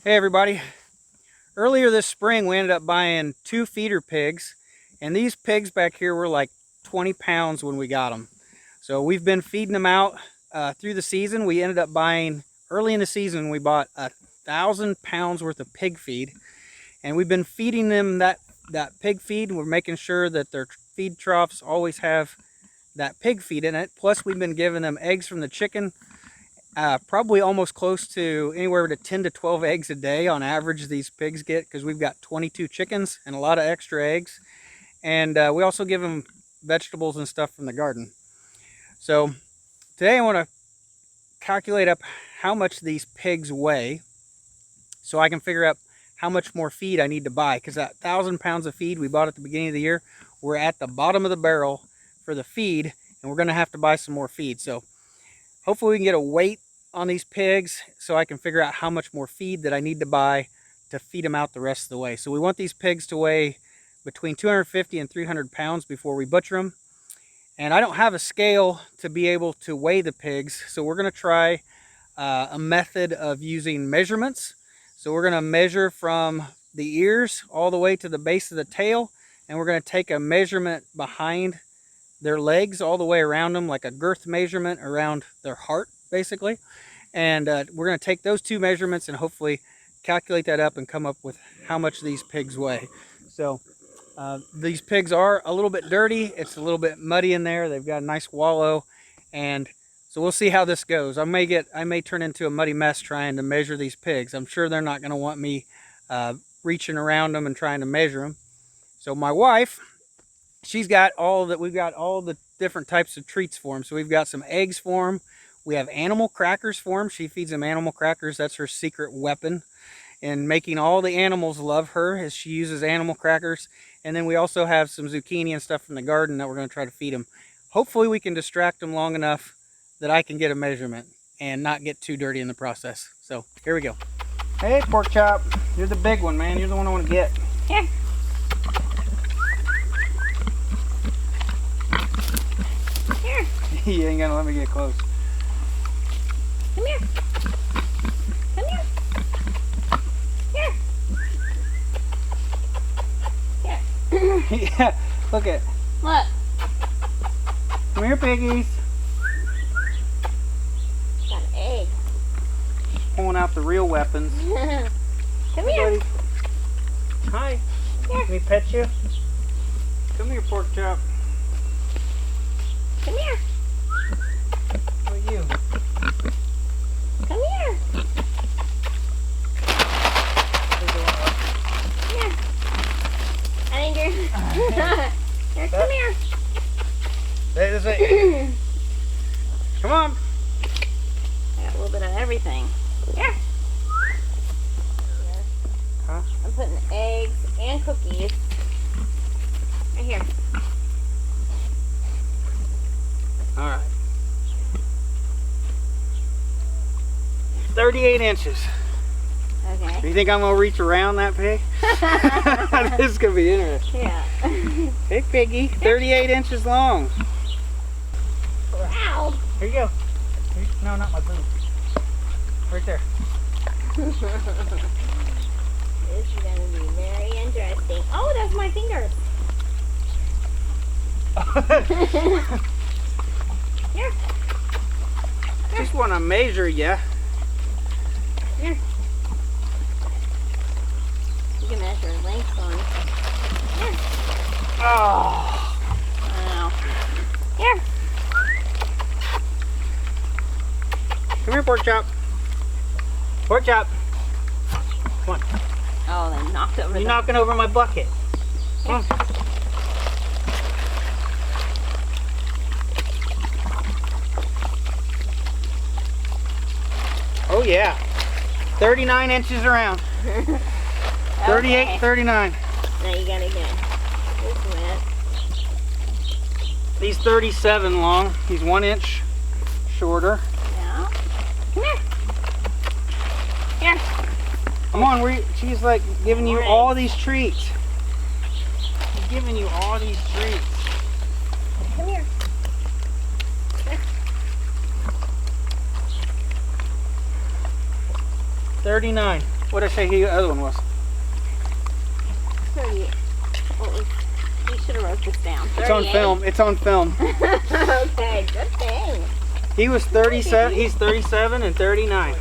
Hey everybody. Earlier this spring we ended up buying 2 feeder pigs, and these pigs back here were like 20 pounds when we got them. So we've been feeding them out through the season. We ended up buying, early in the season, we bought 1,000 pounds worth of pig feed, and we've been feeding them that pig feed. We're making sure that their feed troughs always have that pig feed in it. Plus we've been giving them eggs from the chicken. Probably almost close to anywhere to 10 to 12 eggs a day on average these pigs get, because we've got 22 chickens and a lot of extra eggs. And we also give them vegetables and stuff from the garden. So today I want to calculate up how much these pigs weigh so I can figure out how much more feed I need to buy, because that 1,000 pounds of feed we bought at the beginning of the year, we're at the bottom of the barrel for the feed, and we're going to have to buy some more feed. So hopefully we can get a weight on these pigs so I can figure out how much more feed that I need to buy to feed them out the rest of the way. So we want these pigs to weigh between 250 and 300 pounds before we butcher them. And I don't have a scale to be able to weigh the pigs, so we're going to try a method of using measurements. So we're going to measure from the ears all the way to the base of the tail, and we're going to take a measurement behind their legs all the way around them, like a girth measurement around their heart basically. And we're going to take those two measurements and hopefully calculate that up and come up with how much these pigs weigh. So these pigs are a little bit dirty. It's a little bit muddy in there. They've got a nice wallow, and so we'll see how this goes. I may turn into a muddy mess trying to measure these pigs. I'm sure they're not going to want me reaching around them and trying to measure them. So my wife, we've got all the different types of treats for them. So we've got some eggs for them. We have animal crackers for them. She feeds them animal crackers. That's her secret weapon in making all the animals love her, as she uses animal crackers. And then we also have some zucchini and stuff from the garden that we're going to try to feed them. Hopefully we can distract them long enough that I can get a measurement and not get too dirty in the process. So here we go. Hey, pork chop. You're the big one, man. You're the one I want to get. Here. Here. You ain't gonna let me get close. Come here. Come here. Here. Here. Yeah, look at. Look. Come here, piggies. Got an egg. Pulling out the real weapons. Come Hey, here. buddy. Hi. Here. Let me pet you. Come here, pork chop. Come here. How are you? Come here. Here. I think you're... Here, come here. Hey, this way. Come on. I got a little bit of everything. Here. Huh? I'm putting eggs and cookies right here. All right. 38 inches. Okay. Do you think I'm gonna reach around that pig? This is gonna be interesting. Yeah. Big piggy, 38 inches long. Wow. Here you go. No, not my boot. Right there. This is going to be very interesting. Oh, that's my fingers. Here. Just want to measure you. Here. You can measure length on. Here. Oh. Wow. Here. Come here, pork chop. Pork chop. Come on. Oh, they knocked over You're the... knocking over my bucket. Come on. Oh yeah. 39 inches around. 38, Okay. 39. Now you gotta get this wet. He's 37 long. He's 1 inch shorter. Yeah. Come here. Here. Come on, she's like giving you Alright. all these treats. She's giving you all these treats. Come here. 39. What did I say the other one was? 38. What was, you should have wrote this down. 38. It's on film. It's on film. Okay, good thing. He was 37. He's 37 and 39.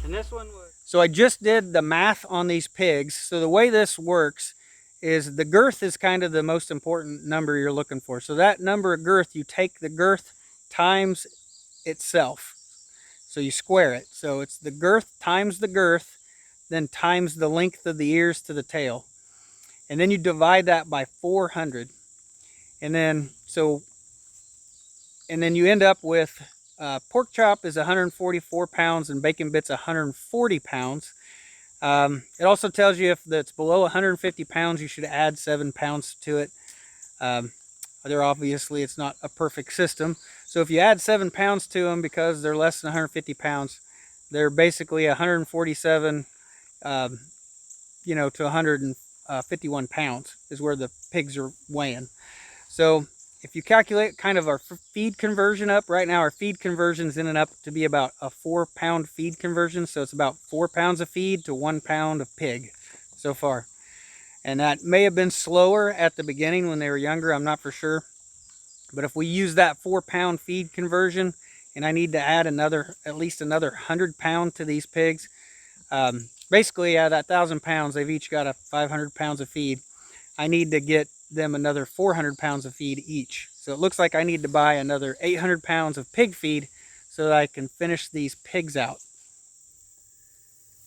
And this one was... So I just did the math on these pigs. So the way this works is the girth is kind of the most important number you're looking for. So that number of girth, you take the girth times itself. So you square it. So it's the girth times the girth, then times the length of the ears to the tail. And then you divide that by 400. And then you end up with pork chop is 144 pounds and bacon bits 140 pounds. It also tells you if it's below 150 pounds, you should add 7 pounds to it. Obviously, it's not a perfect system. So if you add 7 pounds to them because they're less than 150 pounds, they're basically 147, to 151 pounds is where the pigs are weighing. So if you calculate kind of our feed conversion up, right now our feed conversion is ending up to be about a 4-pound feed conversion. So it's about 4 pounds of feed to 1 pound of pig so far. And that may have been slower at the beginning when they were younger, I'm not for sure. But if we use that 4-pound feed conversion and I need to add at least another 100 pound to these pigs, basically out of that 1,000 pounds, they've each got 500 pounds of feed. I need to get them another 400 pounds of feed each. So it looks like I need to buy another 800 pounds of pig feed so that I can finish these pigs out.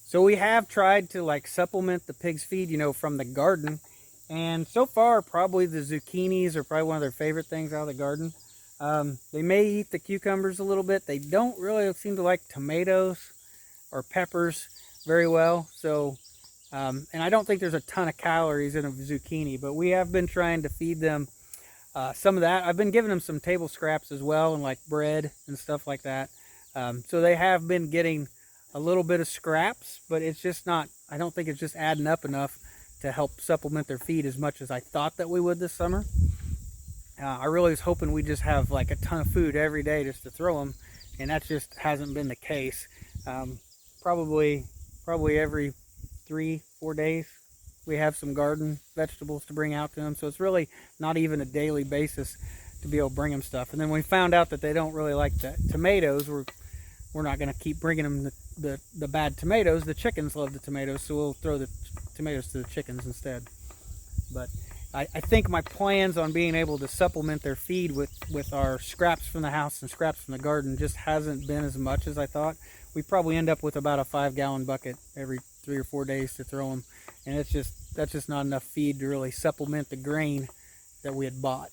So we have tried to supplement the pigs feed, from the garden. And so far, probably the zucchinis are probably one of their favorite things out of the garden. They may eat the cucumbers a little bit. They don't really seem to like tomatoes or peppers very well. So, and I don't think there's a ton of calories in a zucchini, but we have been trying to feed them some of that. I've been giving them some table scraps as well, and bread and stuff like that. So they have been getting a little bit of scraps, but it's just not, I don't think it's just adding up enough to help supplement their feed as much as I thought that we would this summer. I really was hoping we just have a ton of food every day just to throw them, and that just hasn't been the case. Probably every 3-4 days we have some garden vegetables to bring out to them, so it's really not even a daily basis to be able to bring them stuff. And then we found out that they don't really like the tomatoes. We're not going to keep bringing them the bad tomatoes. The chickens love the tomatoes, so we'll throw the tomatoes to the chickens instead. But I think my plans on being able to supplement their feed with our scraps from the house and scraps from the garden just hasn't been as much as I thought. We probably end up with about a 5-gallon bucket every 3 or 4 days to throw them, and that's just not enough feed to really supplement the grain that we had bought.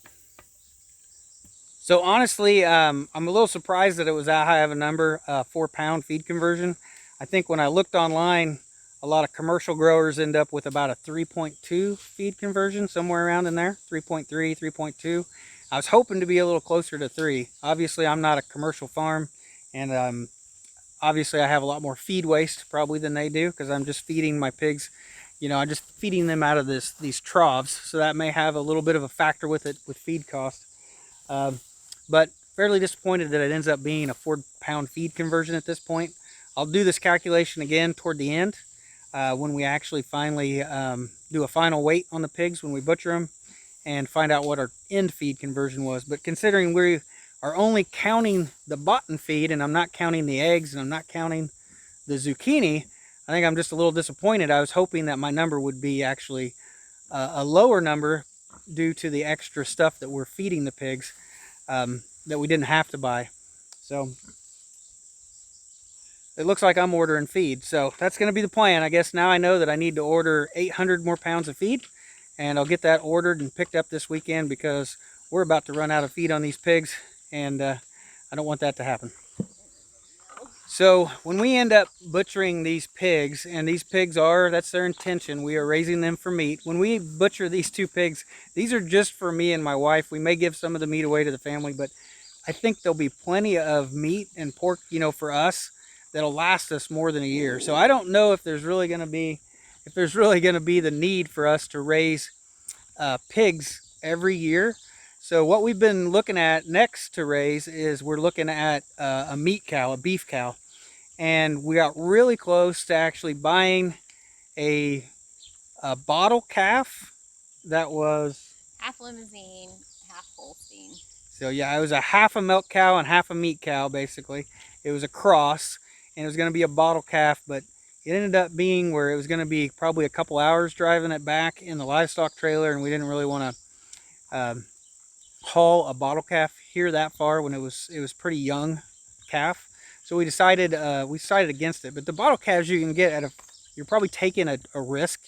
So honestly, I'm a little surprised that it was that high of a number, 4-pound feed conversion. I think when I looked online, a lot of commercial growers end up with about a 3.2 feed conversion, somewhere around in there, 3.3, 3.2. I was hoping to be a little closer to 3. Obviously, I'm not a commercial farm, and obviously I have a lot more feed waste probably than they do, because I'm just feeding my pigs, I'm just feeding them out of these troughs, so that may have a little bit of a factor with it with feed cost. But fairly disappointed that it ends up being a 4-pound feed conversion at this point. I'll do this calculation again toward the end when we actually finally do a final weight on the pigs when we butcher them and find out what our end feed conversion was. But considering we are only counting the bottom feed, and I'm not counting the eggs, and I'm not counting the zucchini, I think I'm just a little disappointed. I was hoping that my number would be actually a lower number due to the extra stuff that we're feeding the pigs that we didn't have to buy. So it looks like I'm ordering feed. So that's going to be the plan. I guess now I know that I need to order 800 more pounds of feed, and I'll get that ordered and picked up this weekend, because we're about to run out of feed on these pigs, and I don't want that to happen. So when we end up butchering these pigs, and these pigs that's their intention, we are raising them for meat. When we butcher these 2 pigs, these are just for me and my wife. We may give some of the meat away to the family, but I think there'll be plenty of meat and pork, for us, that'll last us more than a year. So I don't know if there's really going to be the need for us to raise pigs every year. So what we've been looking at next to raise is we're looking at a meat cow, a beef cow. and we got really close to actually buying a bottle calf that was Half limousine, half Holstein. so yeah, it was a half a milk cow and half a meat cow basically. It was a cross, and it was going to be a bottle calf, but it ended up being where it was going to be probably a couple hours driving it back in the livestock trailer, and we didn't really want to haul a bottle calf here that far when it was pretty young calf. So we decided against it. But the bottle calves you can get at you're probably taking a risk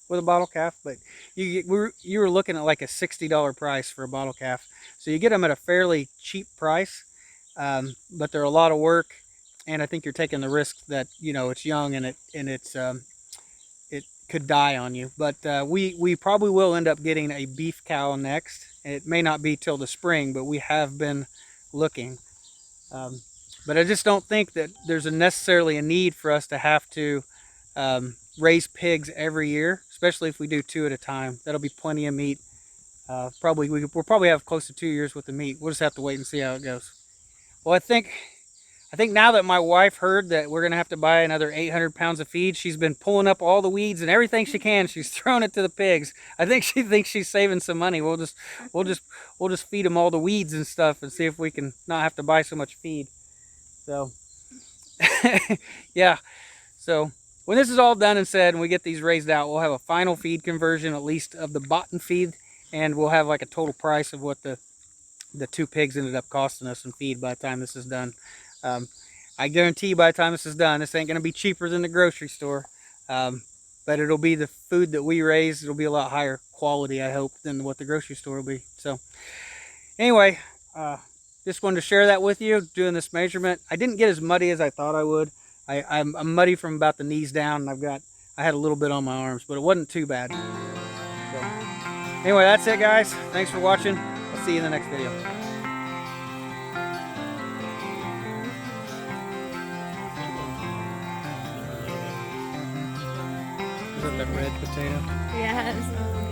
with a bottle calf, but you were looking at like a $60 price for a bottle calf. So you get them at a fairly cheap price, but they're a lot of work, and I think you're taking the risk that, you know, it's young and it could die on you. But we probably will end up getting a beef cow next. It may not be till the spring, but we have been looking. But I just don't think that there's necessarily a need for us to have to raise pigs every year, especially if we do 2 at a time. That'll be plenty of meat. We'll probably have close to 2 years with the meat. We'll just have to wait and see how it goes. Well, I think now that my wife heard that we're gonna have to buy another 800 pounds of feed, she's been pulling up all the weeds and everything she can. She's throwing it to the pigs. I think she thinks she's saving some money. We'll just feed them all the weeds and stuff and see if we can not have to buy so much feed. So yeah, so when this is all done and said and we get these raised out, we'll have a final feed conversion, at least of the bottom feed, and we'll have like a total price of what the 2 pigs ended up costing us in feed by the time this is done. I guarantee you by the time this is done, this ain't going to be cheaper than the grocery store, but it'll be the food that we raise. It'll be a lot higher quality, I hope, than what the grocery store will be. So anyway, just wanted to share that with you, doing this measurement. I didn't get as muddy as I thought I would. I'm muddy from about the knees down, and I had a little bit on my arms, but it wasn't too bad. So anyway, that's it, guys. Thanks for watching. I'll see you in the next video. Is that the red potato? Yes.